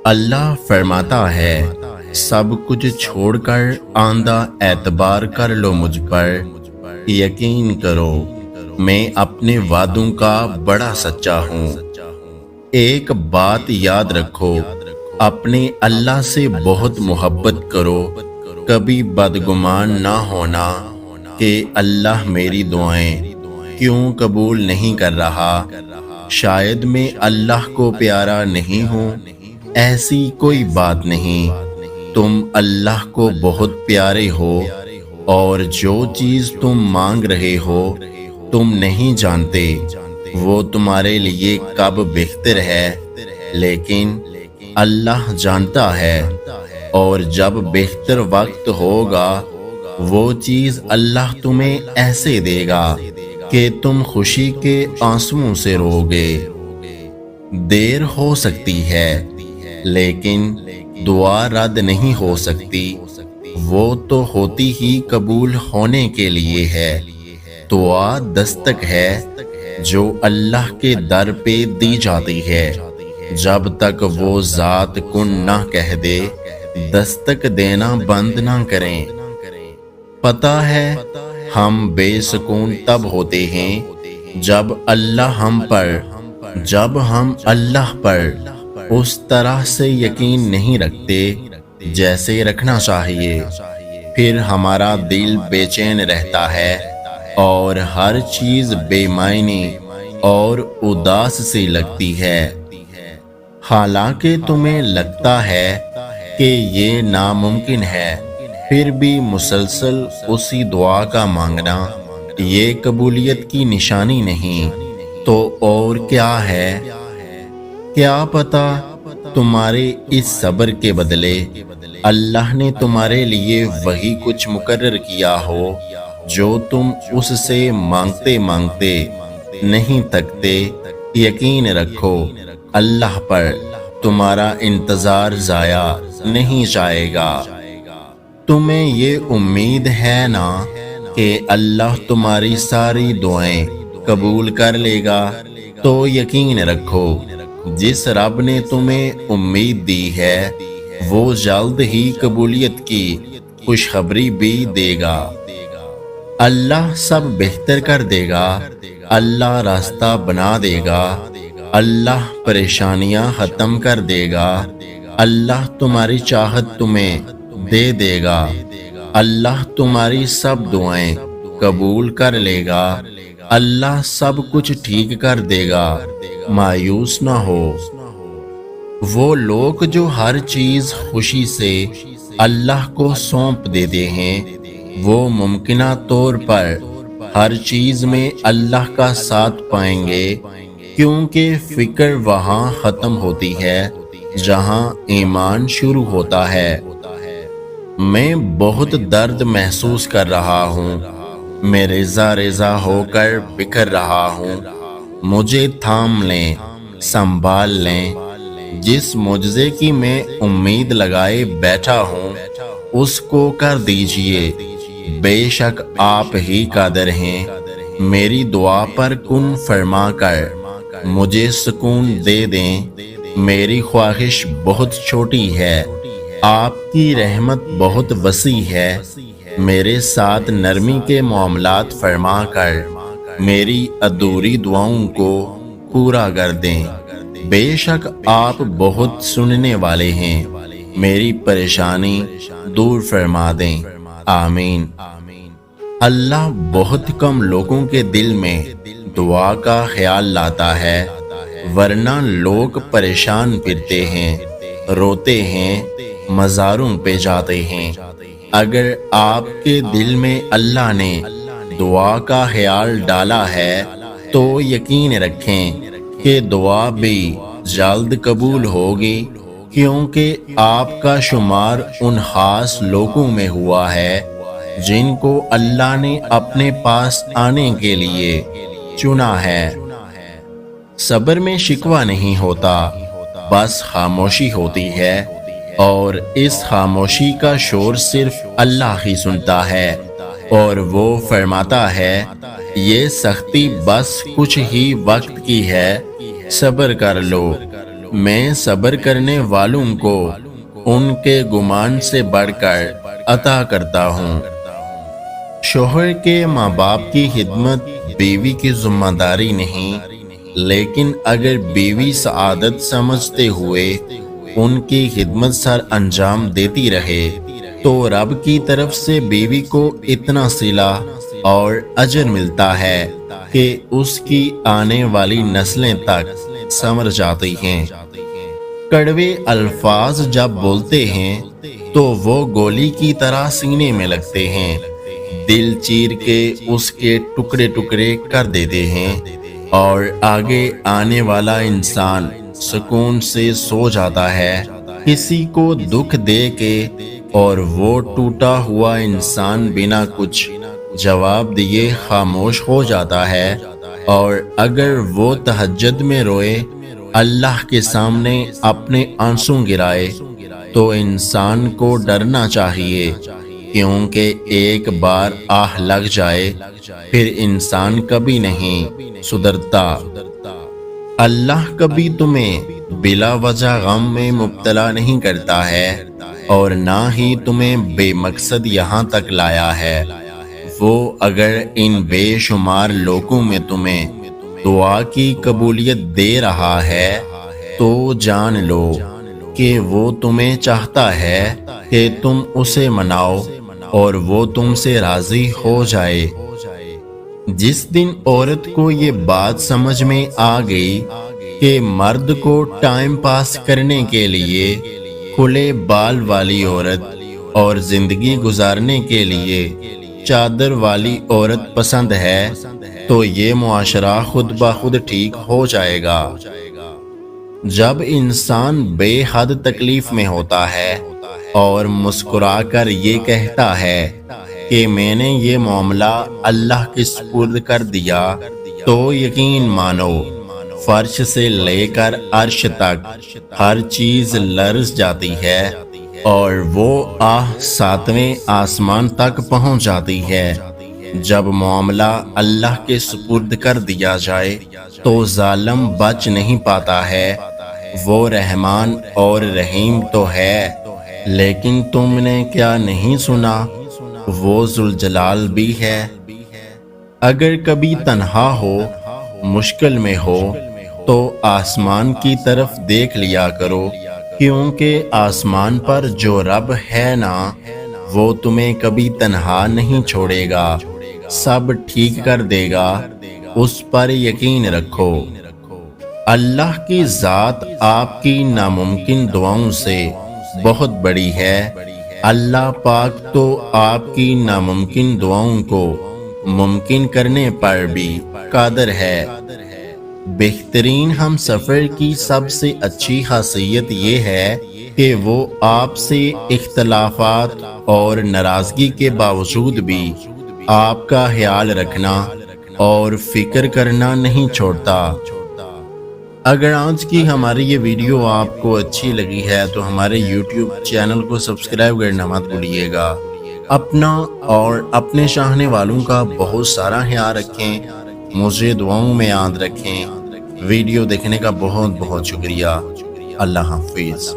اللہ فرماتا ہے سب کچھ چھوڑ کر آندہ اعتبار کر لو مجھ پر، یقین کرو میں اپنے وعدوں کا بڑا سچا ہوں۔ ایک بات یاد رکھو، اپنے اللہ سے بہت محبت کرو، کبھی بدگمان نہ ہونا کہ اللہ میری دعائیں کیوں قبول نہیں کر رہا، شاید میں اللہ کو پیارا نہیں ہوں۔ ایسی کوئی بات نہیں، تم اللہ کو بہت پیارے ہو، اور جو چیز تم مانگ رہے ہو تم نہیں جانتے وہ تمہارے لیے کب بہتر ہے، لیکن اللہ جانتا ہے، اور جب بہتر وقت ہوگا وہ چیز اللہ تمہیں ایسے دے گا کہ تم خوشی کے آنسوؤں سے روگے۔ دیر ہو سکتی ہے لیکن دعا رد نہیں ہو سکتی، وہ تو ہوتی ہی قبول ہونے کے لیے ہے۔ دعا دستک ہے جو اللہ کے در پہ دی جاتی ہے، جب تک وہ ذات کن نہ کہہ دے دستک دینا بند نہ کریں۔ پتہ ہے ہم بے سکون تب ہوتے ہیں جب ہم اللہ پر اس طرح سے یقین نہیں رکھتے جیسے رکھنا چاہیے، پھر ہمارا دل بے چین رہتا ہے اور ہر چیز بے معنی اور اداس سی لگتی ہے۔ حالانکہ تمہیں لگتا ہے کہ یہ ناممکن ہے، پھر بھی مسلسل اسی دعا کا مانگنا یہ قبولیت کی نشانی نہیں تو اور کیا ہے؟ کیا پتہ تمہارے اس صبر کے بدلے اللہ نے تمہارے لیے وہی کچھ مقرر کیا ہو جو تم اس سے مانگتے مانگتے نہیں تھکتے۔ یقین رکھو اللہ پر تمہارا انتظار ضائع نہیں جائے گا۔ تمہیں یہ امید ہے نا کہ اللہ تمہاری ساری دعائیں قبول کر لے گا، تو یقین رکھو جس رب نے تمہیں امید دی ہے وہ جلد ہی قبولیت کی خوشخبری بھی دے گا۔ اللہ سب بہتر کر دے گا، اللہ راستہ بنا دے گا، اللہ پریشانیاں ختم کر دے گا، اللہ تمہاری چاہت تمہیں دے دے گا، اللہ تمہاری سب دعائیں قبول کر لے گا، اللہ سب کچھ ٹھیک کر دے گا۔ مایوس نہ ہو۔ وہ لوگ جو ہر چیز خوشی سے اللہ کو سونپ دیتے ہیں وہ ممکنہ طور پر ہر چیز میں اللہ کا ساتھ پائیں گے، کیونکہ فکر وہاں ختم ہوتی ہے جہاں ایمان شروع ہوتا ہے۔ میں بہت درد محسوس کر رہا ہوں، میں ریزہ ریزہ ہو کر بکھر رہا ہوں، مجھے تھام لیں، سنبھال لیں۔ جس معجزے کی میں امید لگائے بیٹھا ہوں اس کو کر دیجئے، بے شک آپ ہی قادر ہیں۔ میری دعا پر کن فرما کر مجھے سکون دے دیں، میری خواہش بہت چھوٹی ہے، آپ کی رحمت بہت وسیع ہے۔ میرے ساتھ نرمی کے معاملات فرما کر میری ادھوری دعاؤں کو پورا کر دیں، بے شک آپ بہت سننے والے ہیں، میری پریشانی دور فرما دیں۔ آمین۔ اللہ بہت کم لوگوں کے دل میں دعا کا خیال لاتا ہے، ورنہ لوگ پریشان پھرتے ہیں، روتے ہیں، مزاروں پہ جاتے ہیں۔ اگر آپ کے دل میں اللہ نے دعا کا خیال ڈالا ہے تو یقین رکھیں کہ دعا بھی جلد قبول ہوگی، کیونکہ آپ کا شمار ان خاص لوگوں میں ہوا ہے جن کو اللہ نے اپنے پاس آنے کے لیے چنا ہے۔ صبر میں شکوہ نہیں ہوتا، بس خاموشی ہوتی ہے، اور اس خاموشی کا شور صرف اللہ ہی سنتا ہے، اور وہ فرماتا ہے یہ سختی بس کچھ ہی وقت کی ہے، صبر کر لو، میں صبر کرنے والوں کو ان کے گمان سے بڑھ کر عطا کرتا ہوں۔ شوہر کے ماں باپ کی خدمت بیوی کی ذمہ داری نہیں، لیکن اگر بیوی سعادت سمجھتے ہوئے ان کی خدمت سر انجام دیتی رہے تو رب کی طرف سے بیوی کو اتنا صلہ اور اجر ملتا ہے کہ اس کی آنے والی نسلیں تک سنور جاتی ہیں۔ کڑوے الفاظ جب بولتے ہیں تو وہ گولی کی طرح سینے میں لگتے ہیں، دل چیر کے اس کے ٹکڑے ٹکڑے کر دیتے ہیں، اور آگے آنے والا انسان سکون سے سو جاتا ہے۔ کسی کو دکھ دے کے اور وہ ٹوٹا ہوا انسان بنا کچھ جواب دیے خاموش ہو جاتا ہے، اور اگر وہ تہجد میں روئے، اللہ کے سامنے اپنے آنسو گرائے، تو انسان کو ڈرنا چاہیے، کیونکہ ایک بار آہ لگ جائے پھر انسان کبھی نہیں سدھرتا۔ اللہ کبھی تمہیں بلا وجہ غم میں مبتلا نہیں کرتا ہے، اور نہ ہی تمہیں بے مقصد یہاں تک لایا ہے۔ وہ اگر ان بے شمار لوگوں میں تمہیں دعا کی قبولیت دے رہا ہے تو جان لو کہ وہ تمہیں چاہتا ہے کہ تم اسے مناؤ اور وہ تم سے راضی ہو جائے۔ جس دن عورت کو یہ بات سمجھ میں آ گئی کہ مرد کو ٹائم پاس کرنے کے لیے کھلے بال والی عورت اور زندگی گزارنے کے لیے چادر والی عورت پسند ہے، تو یہ معاشرہ خود بخود ٹھیک ہو جائے گا۔ جب انسان بے حد تکلیف میں ہوتا ہے اور مسکرا کر یہ کہتا ہے کہ میں نے یہ معاملہ اللہ کے سپرد کر دیا، تو یقین مانو فرش سے لے کر عرش تک ہر چیز لرز جاتی ہے، اور وہ آہ ساتویں آسمان تک پہنچ جاتی ہے۔ جب معاملہ اللہ کے سپرد کر دیا جائے تو ظالم بچ نہیں پاتا ہے۔ وہ رحمان اور رحیم تو ہے، لیکن تم نے کیا نہیں سنا وہ ذوالجلال بھی ہے۔ اگر کبھی تنہا ہو، مشکل میں ہو، تو آسمان کی طرف دیکھ لیا کرو، کیونکہ آسمان پر جو رب ہے نا، وہ تمہیں کبھی تنہا نہیں چھوڑے گا، سب ٹھیک کر دے گا، اس پر یقین رکھو۔ اللہ کی ذات آپ کی ناممکن دعاؤں سے بہت بڑی ہے۔ اللہ پاک تو آپ کی ناممکن دعاؤں کو ممکن کرنے پر بھی قادر ہے۔ بہترین ہم سفر کی سب سے اچھی خاصیت یہ ہے کہ وہ آپ سے اختلافات اور ناراضگی کے باوجود بھی آپ کا خیال رکھنا اور فکر کرنا نہیں چھوڑتا۔ اگر آج کی ہماری یہ ویڈیو آپ کو اچھی لگی ہے تو ہمارے یوٹیوب چینل کو سبسکرائب کرنا مت بھولیے گا۔ اپنا اور اپنے چاہنے والوں کا بہت سارا خیال رکھیں، مجھے دعاؤں میں یاد رکھیں۔ ویڈیو دیکھنے کا بہت بہت شکریہ۔ اللہ حافظ۔